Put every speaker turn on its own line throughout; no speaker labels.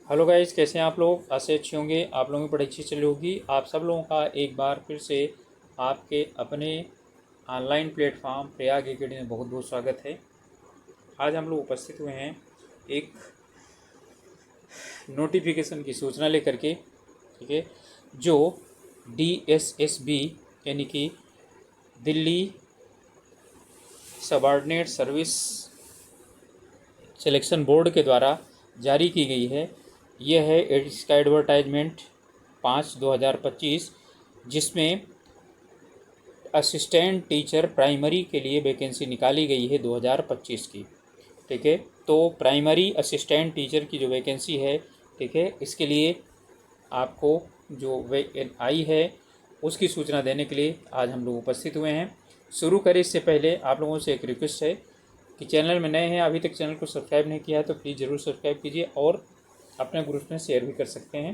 Hello guys, कैसे हैं आप लोग। ऐसे अच्छे होंगे, आप लोगों की पढ़ाई अच्छी चली होगी। आप सब लोगों का एक बार फिर से आपके अपने ऑनलाइन प्लेटफॉर्म प्रयाग एकेडमी में बहुत बहुत स्वागत है। आज हम लोग उपस्थित हुए हैं एक नोटिफिकेशन की सूचना लेकर के, ठीक है, जो DSSB यानी कि Delhi subordinate service selection board के द्वारा जारी की गई है। यह है इसका एडवर्टाइजमेंट 5/2025, जिसमें असिस्टेंट टीचर प्राइमरी के लिए वैकेंसी निकाली गई है 2025 की। ठीक है, तो प्राइमरी असिस्टेंट टीचर की जो वैकेंसी है, ठीक है, इसके लिए आपको जो वे आई है उसकी सूचना देने के लिए आज हम लोग उपस्थित हुए हैं। शुरू करें इससे पहले आप लोगों से एक रिक्वेस्ट है कि चैनल में नए हैं, अभी तक चैनल को सब्सक्राइब नहीं किया है तो प्लीज़ ज़रूर सब्सक्राइब कीजिए और अपने ग्रुप में शेयर भी कर सकते हैं।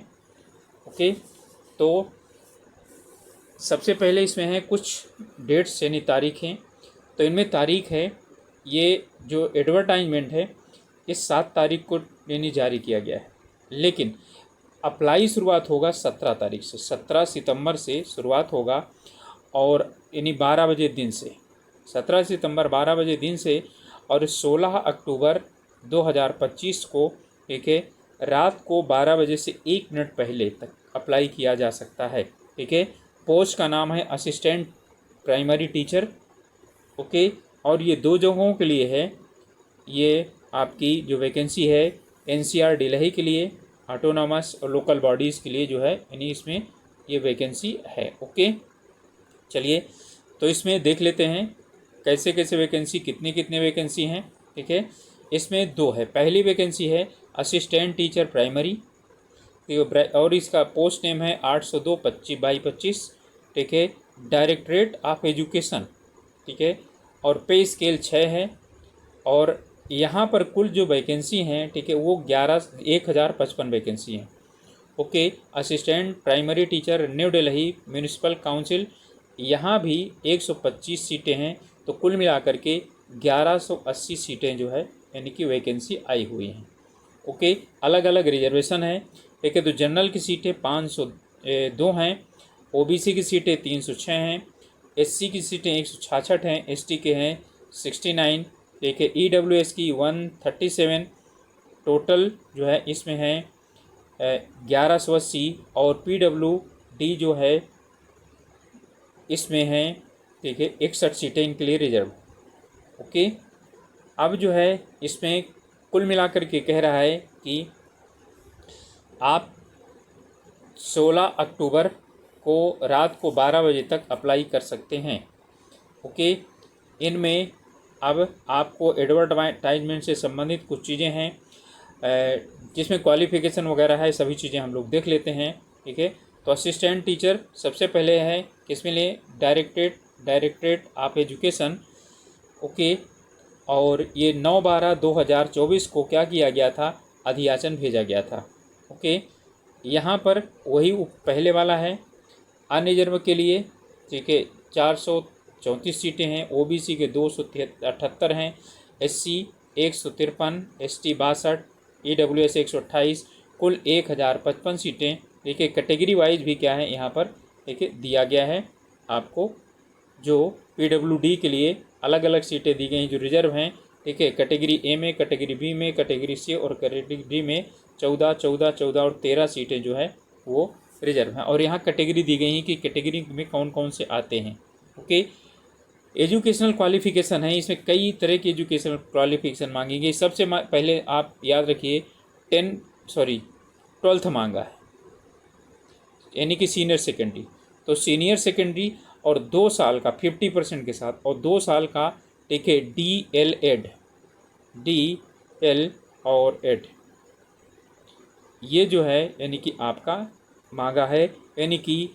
ओके, तो सबसे पहले इसमें है कुछ डेट्स यानी तारीखें। तो इनमें तारीख है, ये जो एडवर्टाइजमेंट है इस 7 तारीख को यानी जारी किया गया है, लेकिन अप्लाई शुरुआत होगा 17 तारीख से। 17 सितंबर से शुरुआत होगा और यानी 12 बजे दिन से, 17 सितंबर 12 बजे दिन से, और 16 अक्टूबर 2025 को, ठीक है, रात को 12 बजे से 1 मिनट पहले तक अप्लाई किया जा सकता है। ठीक है, पोस्ट का नाम है असिस्टेंट प्राइमरी टीचर। ओके, और ये 2 जगहों के लिए है। ये आपकी जो वैकेंसी है NCR दिल्ली के लिए, ऑटोनॉमस और लोकल बॉडीज़ के लिए जो है, यानी इसमें ये वैकेंसी है। ओके, चलिए तो इसमें देख लेते हैं कैसे कैसे वैकेंसी, कितनी कितनी वैकेंसी हैं। ठीक है, इसमें 2 है। पहली वैकेंसी है असिस्टेंट टीचर प्राइमरी, और इसका पोस्ट नेम है 802/25। ठीक है, डायरेक्टरेट ऑफ एजुकेशन। ठीक है, और पे स्केल 6 है। और यहाँ पर कुल जो वैकेंसी हैं, ठीक है, वो 1055 वैकेंसी हैं। Okay, assistant primary teacher new Delhi municipal council, यहाँ भी 125 सीटें हैं। तो कुल मिलाकर के 1180 सीटें जो है यानी कि वैकेंसी आई हुई हैं। ओके, अलग अलग रिजर्वेशन है। ठीक है, तो जनरल की सीटें 502 हैं, OBC की सीटें 306 हैं, SC की सीटें 166 हैं, ST के हैं 69। ठीक है, EWS की 137। टोटल जो है इसमें है 1180, और PWD जो है इसमें है, ठीक है, 61 सीटें इनके लिए रिजर्व। ओके, अब जो है इसमें कुल मिलाकर के कह रहा है कि आप 16 अक्टूबर को रात को 12 बजे तक अप्लाई कर सकते हैं। ओके, इनमें अब आपको एडवर्टाइजमेंट से संबंधित कुछ चीज़ें हैं जिसमें क्वालिफ़िकेशन वगैरह है, सभी चीज़ें हम लोग देख लेते हैं। ठीक है, तो असिस्टेंट टीचर सबसे पहले है किसमें लिए, डायरेक्टरेट ऑफ एजुकेशन। ओके, और ये 9/12/2024 को क्या किया गया था, अधियाचन भेजा गया था। ओके, यहाँ पर वही पहले वाला है अनरिजर्व के लिए। ठीक है, 434 सीटें हैं, OBC के 278 हैं, SC 153, ST 62, EWS 128, कुल 1055 सीटें। ठीक है, कैटेगरी वाइज भी क्या है यहाँ पर, ठीक है, दिया गया है आपको। जो PWD के लिए अलग अलग सीटें दी गई जो रिजर्व हैं। ठीक है, कैटेगरी A में, कैटेगरी B में, कैटेगरी C और कैटेगरी D में 14, 14, 14 और 13 सीटें जो है वो रिजर्व हैं। और यहाँ कैटेगरी दी गई हैं कि कैटेगरी में कौन कौन से आते हैं। ओके, एजुकेशनल क्वालिफ़िकेशन है, इसमें कई तरह की एजुकेशनल क्वालिफ़िकेशन मांगी गई। सबसे पहले आप याद रखिए 12th मांगा है, यानी कि सीनियर सेकेंडरी। तो सीनियर सेकेंडरी और 2 साल का 50% के साथ, और 2 साल का, ठीक है, DL और एड, ये जो है यानी कि आपका मांगा है, यानी कि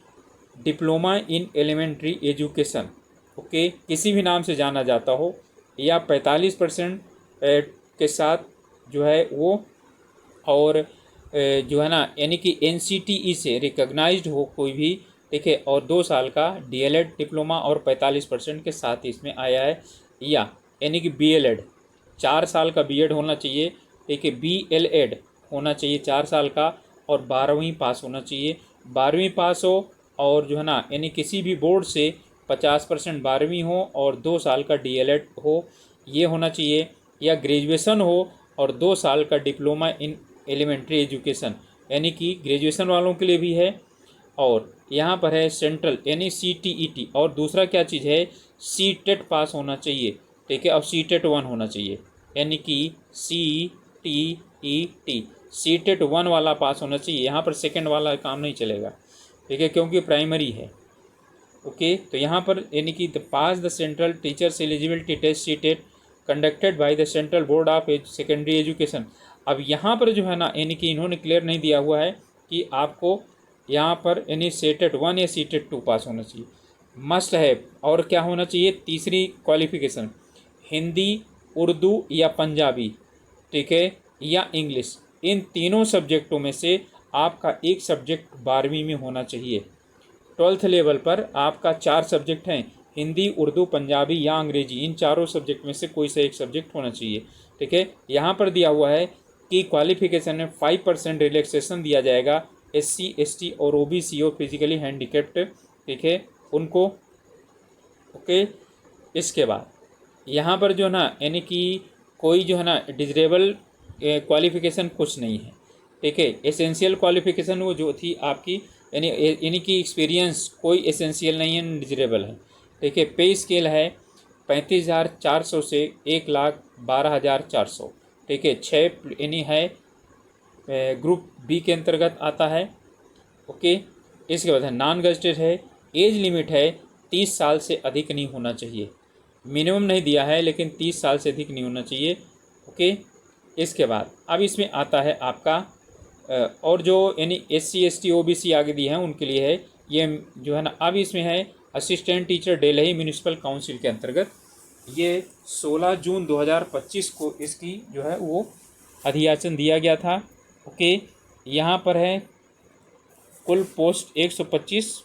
diploma in elementary education. Okay, किसी भी नाम से जाना जाता हो, या 45% के साथ जो है वो, और जो है ना यानी कि NCTE से रिकॉग्नाइज्ड हो कोई भी। ठीक है, और 2 साल का DLED डिप्लोमा और 45% के साथ इसमें आया है, या यानी कि BLED 4 साल का BEd होना चाहिए। ठीक है, BLED होना चाहिए 4 साल का, और 12वीं पास होना चाहिए। 12वीं पास हो और जो है ना यानी किसी भी बोर्ड से 50% 12वीं हो और 2 साल का डीएलएड हो, ये होना चाहिए। या ग्रेजुएशन हो और 2 साल का डिप्लोमा इन एलिमेंट्री एजुकेशन, यानी कि ग्रेजुएशन वालों के लिए भी है। और यहाँ पर है सेंट्रल यानी CTET, और दूसरा क्या चीज़ है, CTET पास होना चाहिए, ठीक है। और CTET 1 होना चाहिए, यानी कि CTET CTET 1 वाला पास होना चाहिए। यहाँ पर सेकंड वाला काम नहीं चलेगा, ठीक है, क्योंकि प्राइमरी है। ओके, तो यहाँ पर यानी कि the pass the central teachers eligibility test CTET conducted by the central board of secondary education. अब यहाँ पर जो है ना यानी कि इन्होंने क्लियर नहीं दिया हुआ है कि आपको यहाँ पर यानी CTET 1 या CTET 2 पास होना चाहिए, मस्ट है। और क्या होना चाहिए, तीसरी क्वालिफिकेशन हिंदी, उर्दू या पंजाबी, ठीक है, या इंग्लिश, इन तीनों सब्जेक्टों में से आपका एक सब्जेक्ट 12वीं में होना चाहिए। 12th लेवल पर आपका 4 सब्जेक्ट हैं, हिंदी, उर्दू, पंजाबी या अंग्रेजी, इन चारों सब्जेक्ट में से कोई सा एक सब्जेक्ट होना चाहिए, ठीक है। यहाँ पर दिया हुआ है कि क्वालिफिकेशन में 5% रिलैक्सेशन दिया जाएगा SC ST और OBC और फिजिकली हैंडीकेप्ड, ठीक है, उनको। ओके, इसके बाद यहाँ पर जो है ना यानी कि कोई जो है ना डिजरेबल क्वालिफिकेशन कुछ नहीं है, ठीक है। एसेंशियल क्वालिफिकेशन वो जो थी आपकी यानी कि एक्सपीरियंस कोई एसेंशियल नहीं है, डिजरेबल है, ठीक है। पे स्केल है 35,400 से 1,12,400, ठीक है। 6 यानी है ग्रुप बी के अंतर्गत आता है। ओके, इसके बाद है नॉन गजटेड है। एज लिमिट है 30 साल से अधिक नहीं होना चाहिए, मिनिमम नहीं दिया है लेकिन 30 साल से अधिक नहीं होना चाहिए। ओके, इसके बाद अब इसमें आता है आपका और जो यानी SC ST OBC आगे दी है उनके लिए है ये जो है ना। अब इसमें है assistant teacher Delhi municipal council के अंतर्गत, ये 16 जून 2025 को इसकी जो है वो अधियाचन दिया गया था। ओके, यहाँ पर है कुल पोस्ट 125,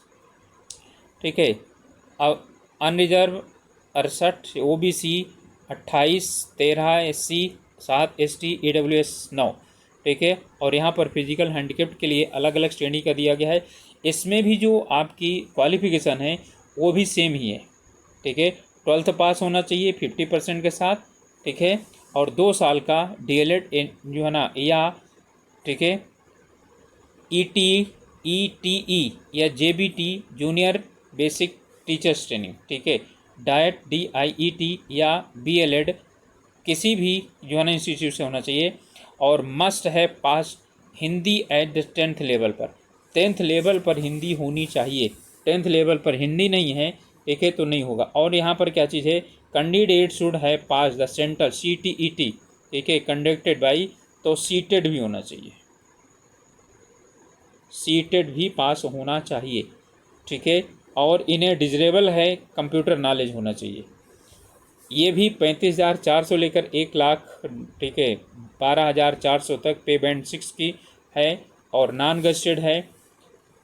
ठीक है। अब unreserved 68, OBC 28, 13 SC 7, ST EWS 9, ठीक है। और यहाँ पर फिजिकल हैंडीकेप्ट के लिए अलग अलग श्रेणी का दिया गया है। इसमें भी जो आपकी क्वालिफिकेशन है वो भी सेम ही है, ठीक है। 12th पास होना चाहिए 50% के साथ, ठीक है। और 2 साल का डीएलएड जो है ना, या ठीक है ETE या JBT junior basic teachers training, ठीक है। डाइट DIET या BLED किसी भी जो है ना इंस्टीट्यूट से होना चाहिए। और मस्ट है pass Hindi at the 10th level पर, 10th लेवल पर हिंदी होनी चाहिए। 10th लेवल पर हिंदी नहीं है, ठीक है, तो नहीं होगा। और यहाँ पर क्या चीज़ है, कैंडिडेट शुड है पास द सेंट्रल CTET, ठीक है, कंडक्टेड बाई, तो CTET भी होना चाहिए, CTET भी पास होना चाहिए, ठीक है। और इन्हें डिजरेबल है कंप्यूटर नॉलेज होना चाहिए। ये भी 35,400 लेकर 1,00,000, ठीक है, 12,400 तक पे बैंड 6 की है और नॉन गजेटेड है।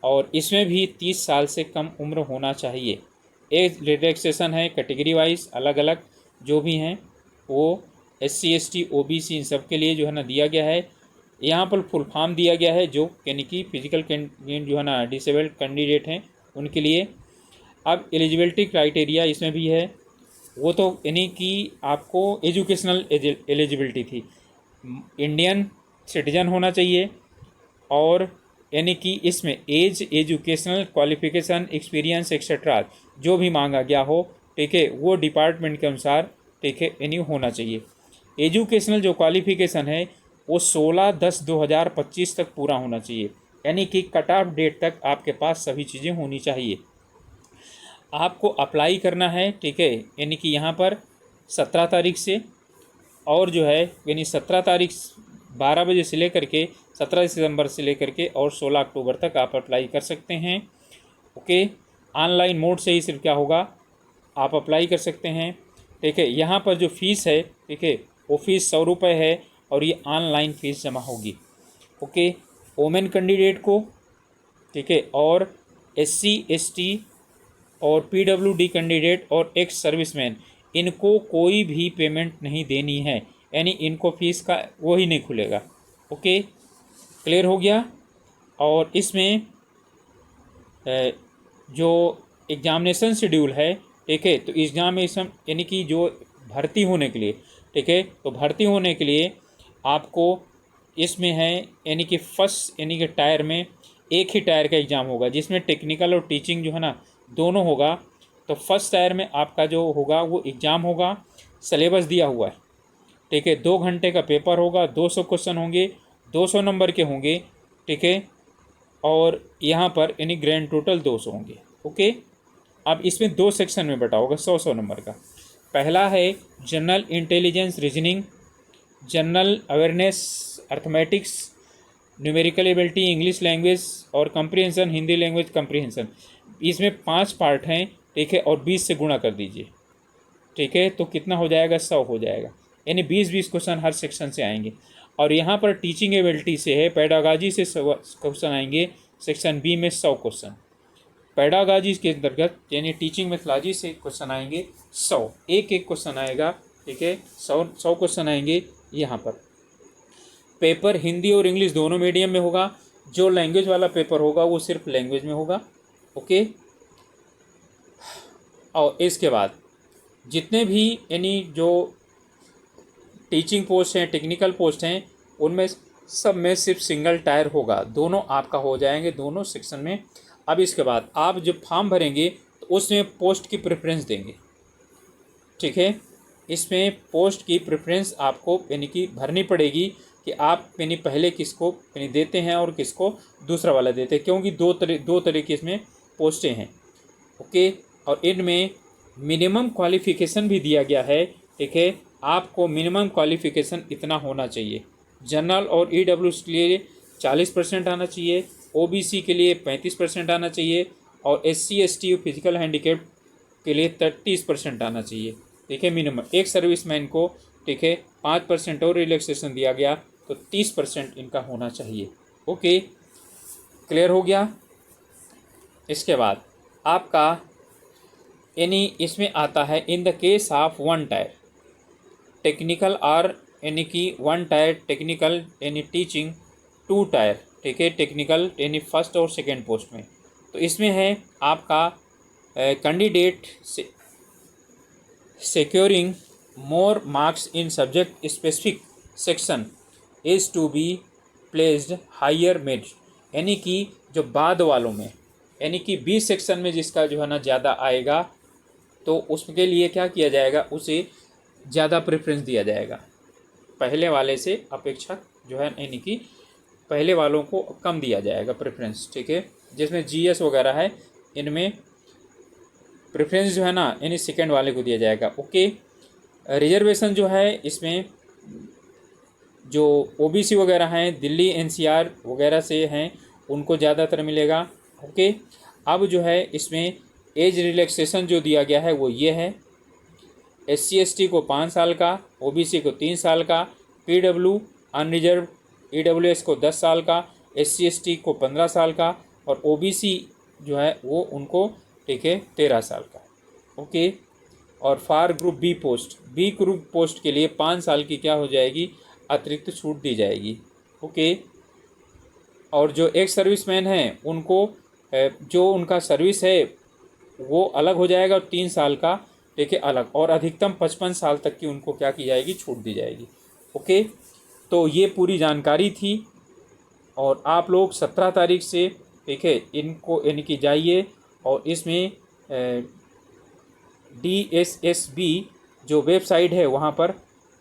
और इसमें भी 30 साल से कम उम्र होना चाहिए। एज रिलैक्सेशन है कैटेगरी वाइज अलग अलग जो भी हैं वो SC ST OBC इन सब के लिए जो है ना दिया गया है। यहाँ पर फुल फॉर्म दिया गया है जो यानी कि फिजिकल जो है ना डिसेबल्ड कैंडिडेट हैं उनके लिए। अब एलिजिबिलिटी क्राइटेरिया इसमें भी है, वो तो यानी कि आपको एजुकेशनल एलिजिबिलिटी थी, इंडियन सिटीजन होना चाहिए। और यानी कि इसमें age, educational qualification, experience etcetera जो भी मांगा गया हो, ठीक है, वो डिपार्टमेंट के अनुसार, ठीक है, यानी होना चाहिए। एजुकेशनल जो क्वालिफिकेशन है वो 16/10/2025 तक पूरा होना चाहिए, यानी कि कट ऑफ डेट तक आपके पास सभी चीज़ें होनी चाहिए। आपको अप्लाई करना है, ठीक है, यानी कि यहाँ पर 17 तारीख से, और जो है यानी 17 तारीख 12 बजे से लेकर के 17 सितंबर से लेकर के और 16 अक्टूबर तक आप अप्लाई कर सकते हैं। ओके, ऑनलाइन मोड से ही सिर्फ क्या होगा आप अप्लाई कर सकते हैं, ठीक है। यहाँ पर जो फ़ीस है, ठीक है, वो फीस 100 रुपये है और ये ऑनलाइन फ़ीस जमा होगी। ओके, वोमेन कैंडिडेट को, ठीक है, और SC ST और PWD कैंडिडेट और एक्स सर्विसमैन, इनको कोई भी पेमेंट नहीं देनी है, यानी इनको फीस का वो ही नहीं खुलेगा। ओके, क्लियर हो गया। और इसमें जो एग्जामिनेशन शेड्यूल है, ठीक है, तो एग्जामिनेशन यानी कि जो भर्ती होने के लिए, ठीक है, तो भर्ती होने के लिए आपको इसमें है यानी कि फर्स्ट यानी कि टायर में एक ही टायर का एग्ज़ाम होगा, जिसमें टेक्निकल और टीचिंग जो है ना दोनों होगा। तो फर्स्ट टायर में आपका जो होगा वो एग्ज़ाम होगा, सिलेबस दिया हुआ है, ठीक है, 2 घंटे का पेपर होगा, 200 क्वेश्चन होंगे, 200 नंबर के होंगे, ठीक है, और यहाँ पर यानी ग्रैंड टोटल 200 होंगे। ओके, अब इसमें 2 सेक्शन में बटा होगा 100-100 नंबर का। पहला है general intelligence reasoning, general awareness, arithmetics, numerical ability, English language और कंप्रीहेंशन, हिंदी लैंग्वेज कंप्रीहेंशन। इसमें 5 पार्ट हैं, ठीक है, और 20 से गुणा कर दीजिए, ठीक है, तो कितना हो जाएगा, 100 हो जाएगा, यानी 20-20 क्वेश्चन हर सेक्शन से आएंगे। और यहाँ पर टीचिंग एबिलिटी से है, पेडागाजी से क्वेश्चन आएंगे, सेक्शन बी में 100 क्वेश्चन। पेडागाजी के अंतर्गत यानी टीचिंग मेथोलॉजी से क्वेश्चन आएंगे 100, एक क्वेश्चन आएगा, ठीक है, 100 क्वेश्चन आएंगे यहाँ पर। पेपर हिंदी और इंग्लिश दोनों मीडियम में होगा, जो लैंग्वेज वाला पेपर होगा वो सिर्फ लैंग्वेज में होगा। ओके, और इसके बाद जितने भी यानी जो टीचिंग पोस्ट हैं, टेक्निकल पोस्ट हैं, उनमें सब में सिर्फ सिंगल टायर होगा, दोनों आपका हो जाएंगे दोनों सेक्शन में। अब इसके बाद आप जब फॉर्म भरेंगे तो उसमें पोस्ट की प्रेफरेंस देंगे, ठीक है, इसमें पोस्ट की प्रेफरेंस आपको यानी कि भरनी पड़ेगी कि आप यानी पहले किसको यानी देते हैं और किसको दूसरा वाला देते हैं, क्योंकि दो तरह की इसमें पोस्टें हैं। ओके, और इनमें मिनिमम क्वालिफ़िकेशन भी दिया गया है, ठीक है, आपको मिनिमम क्वालिफ़िकेशन इतना होना चाहिए। जनरल और EWS के लिए 40% आना चाहिए, OBC के लिए 35% आना चाहिए, और SC ST फिजिकल हैंडीकैप के लिए 30% आना चाहिए, ठीक है, मिनिमम। एक सर्विसमैन को, ठीक है, 5% और रिलैक्सेशन दिया गया, तो 30% इनका होना चाहिए। ओके, क्लियर हो गया। इसके बाद आपका यानी इसमें आता है in the case of 1 tyre technical और यानी कि 1 टायर टेक्निकल यानी टीचिंग, 2 टायर, ठीक है, टेक्निकल यानी फर्स्ट और सेकेंड पोस्ट में। तो इसमें है आपका candidate securing more marks in subject specific section is to be placed higher merit, यानी कि जो बाद वालों में यानी कि 20 सेक्शन में जिसका जो है ना ज़्यादा आएगा तो उसके लिए क्या किया जाएगा, उसे ज़्यादा प्रेफरेंस दिया जाएगा, पहले वाले से अपेक्षा जो है यानी कि पहले वालों को कम दिया जाएगा प्रेफरेंस, ठीक है। जिसमें GS वगैरह है इनमें प्रेफरेंस जो है ना यानी सेकेंड वाले को दिया जाएगा। ओके, रिजर्वेशन जो है इसमें जो OBC वगैरह हैं, दिल्ली NCR वगैरह से हैं, उनको ज़्यादातर मिलेगा। ओके, अब जो है इसमें एज रिलैक्सेशन जो दिया गया है वो ये है, SC ST को 5 साल का, OBC को 3 साल का, PW अनरिजर्व EWS को 10 साल का, SC ST को 15 साल का, और OBC जो है वो उनको, ठीक है, 13 साल का। ओके, और फार ग्रुप बी ग्रुप पोस्ट के लिए 5 साल की क्या हो जाएगी, अतिरिक्त छूट दी जाएगी। ओके, और जो एक्स सर्विसमैन हैं उनको जो उनका सर्विस है वो अलग हो जाएगा, और 3 साल का, ठीक है, अलग, और अधिकतम 55 साल तक की उनको क्या की जाएगी, छूट दी जाएगी। ओके, तो ये पूरी जानकारी थी, और आप लोग 17 तारीख से, ठीक है, इनको यानी कि जाइए और इसमें DSSB जो वेबसाइट है वहाँ पर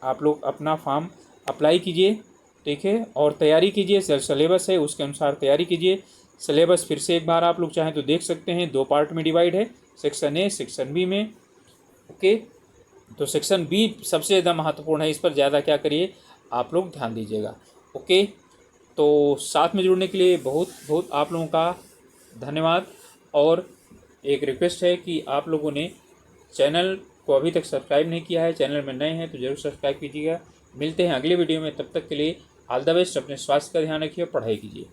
आप लोग अपना फॉर्म अप्लाई कीजिए, ठीक है, और तैयारी कीजिए, सिलेबस है उसके अनुसार तैयारी कीजिए। सिलेबस फिर से एक बार आप लोग चाहें तो देख सकते हैं, 2 पार्ट में डिवाइड है, सेक्शन A सेक्शन B में। ओके, तो सेक्शन B सबसे ज़्यादा महत्वपूर्ण है, इस पर ज़्यादा क्या करिए आप लोग ध्यान दीजिएगा। ओके, तो साथ में जुड़ने के लिए बहुत बहुत आप लोगों का धन्यवाद, और एक रिक्वेस्ट है कि आप लोगों ने चैनल को अभी तक सब्सक्राइब नहीं किया है, चैनल में नए हैं तो ज़रूर सब्सक्राइब कीजिएगा। मिलते हैं अगले वीडियो में, तब तक के लिए ऑल द बेस्ट, अपने स्वास्थ्य का ध्यान रखिए और पढ़ाई कीजिए।